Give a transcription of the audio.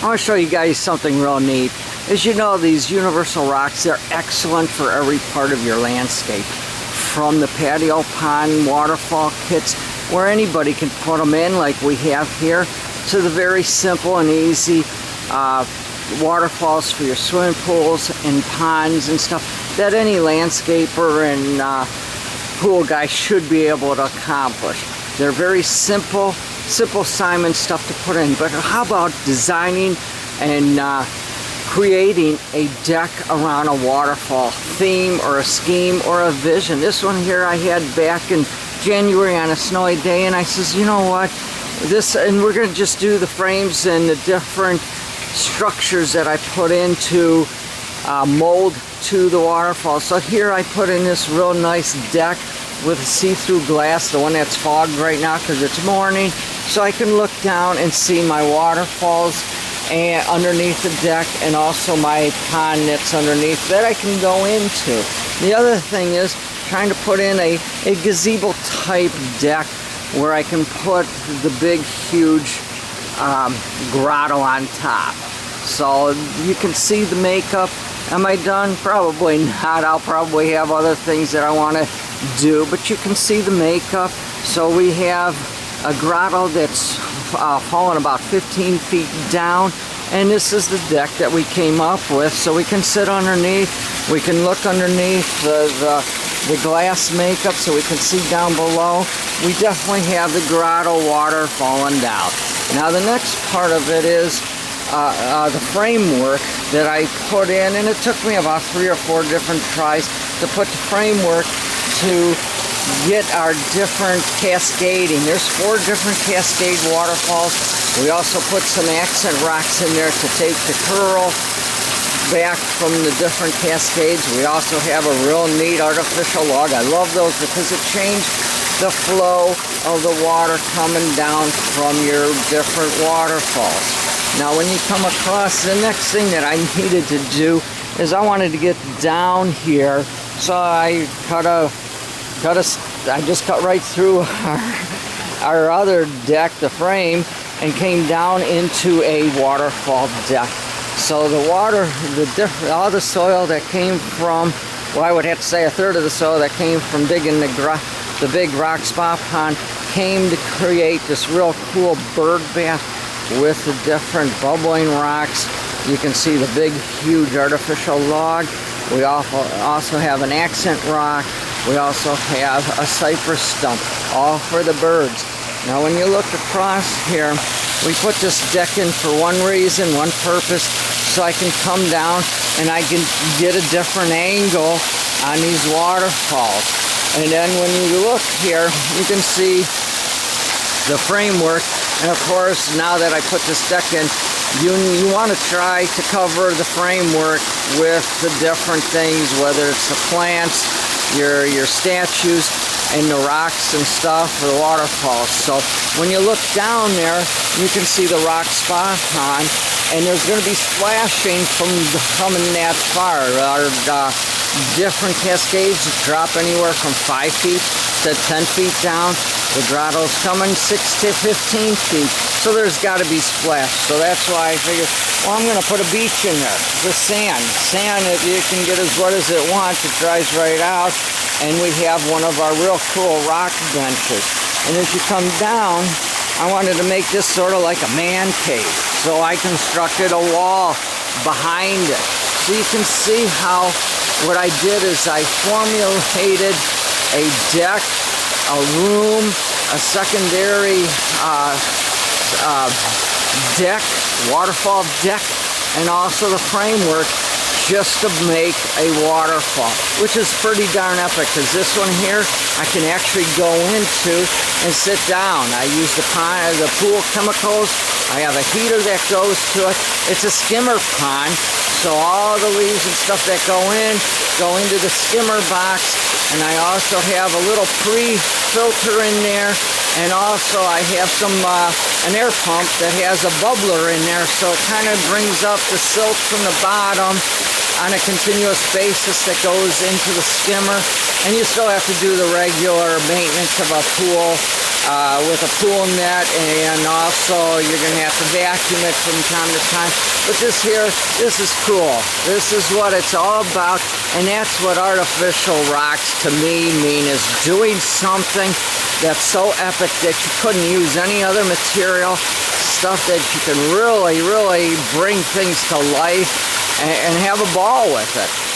I want to show you guys something real neat. As you know, these universal rocks, they're excellent for every part of your landscape. From the patio pond waterfall kits, where anybody can put them in like we have here, to the very simple and easy waterfalls for your swimming pools and ponds and stuff that any landscaper and pool guy should be able to accomplish. They're very simple Simon stuff to put in, but how about designing and creating a deck around a waterfall theme or a scheme or a vision? This one here I had back in January on a snowy day, and I says, you know what, and we're going to just do the frames and the different structures that I put into mold to the waterfall. So here I put in this real nice deck with see-through glass, the one that's fogged right now because it's morning, so I can look down and see my waterfalls and underneath the deck, and also my pond that's underneath that I can go into. The other thing is trying to put in a gazebo type deck where I can put the big huge grotto on top. So you can see the makeup. Am I done? Probably not. I'll probably have other things that I want to do, but you can see the makeup. So we have a grotto that's fallen about 15 feet down, and this is the deck that we came up with. So we can sit underneath, we can look underneath the glass makeup so we can see down below. We definitely have the grotto water falling down. Now the next part of it is the framework that I put in, and it took me about 3 or 4 different tries to put the framework to get our different cascading. There's 4 different cascade waterfalls. We also put some accent rocks in there to take the curl back from the different cascades. We also have a real neat artificial log. I love those because it changed the flow of the water coming down from your different waterfalls. Now when you come across, the next thing that I needed to do is I wanted to get down here, so I just cut right through our other deck, the frame, and came down into a waterfall deck. So the water, all the soil that came from, well, I would have to say 1/3 of the soil that came from digging the big rock spa pond came to create this real cool bird bath with the different bubbling rocks. You can see the big, huge artificial log. We also have an accent rock. We also have a cypress stump, all for the birds. Now when you look across here, we put this deck in for one reason, one purpose, so I can come down and I can get a different angle on these waterfalls. And then when you look here, you can see the framework. And of course, now that I put this deck in, you want to try to cover the framework with the different things, whether it's the plants, your statues, and the rocks and stuff for the waterfalls. So when you look down there, you can see the rock spa pond, and there's going to be splashing from coming that far. Our different cascades drop anywhere from 5 feet to 10 feet down. The grotto's coming 6 to 15 feet, so there's got to be splash. So that's why I figured, well, I'm going to put a beach in there. The sand, you can get as wet as it wants. It dries right out, and we have one of our real cool rock benches. And as you come down, I wanted to make this sort of like a man cave, so I constructed a wall behind it. So you can see how what I did is I formulated a deck, a room, a secondary deck, waterfall deck, and also the framework just to make a waterfall, which is pretty darn epic, because this one here I can actually go into and sit down. I use the pool chemicals. I have a heater that goes to it. It's a skimmer pond, so all the leaves and stuff that go into the skimmer box. And I also have a little pre-filter in there, and also I have an air pump that has a bubbler in there, so it kind of brings up the silt from the bottom on a continuous basis that goes into the skimmer. And you still have to do the regular maintenance of a pool with a pool net, and also you're going to have to vacuum it from time to time. But this here, this is cool. This is what it's all about, and that's what artificial rocks to me mean, is doing something that's so epic that you couldn't use any other material, stuff that you can really, really bring things to life and have a ball with it.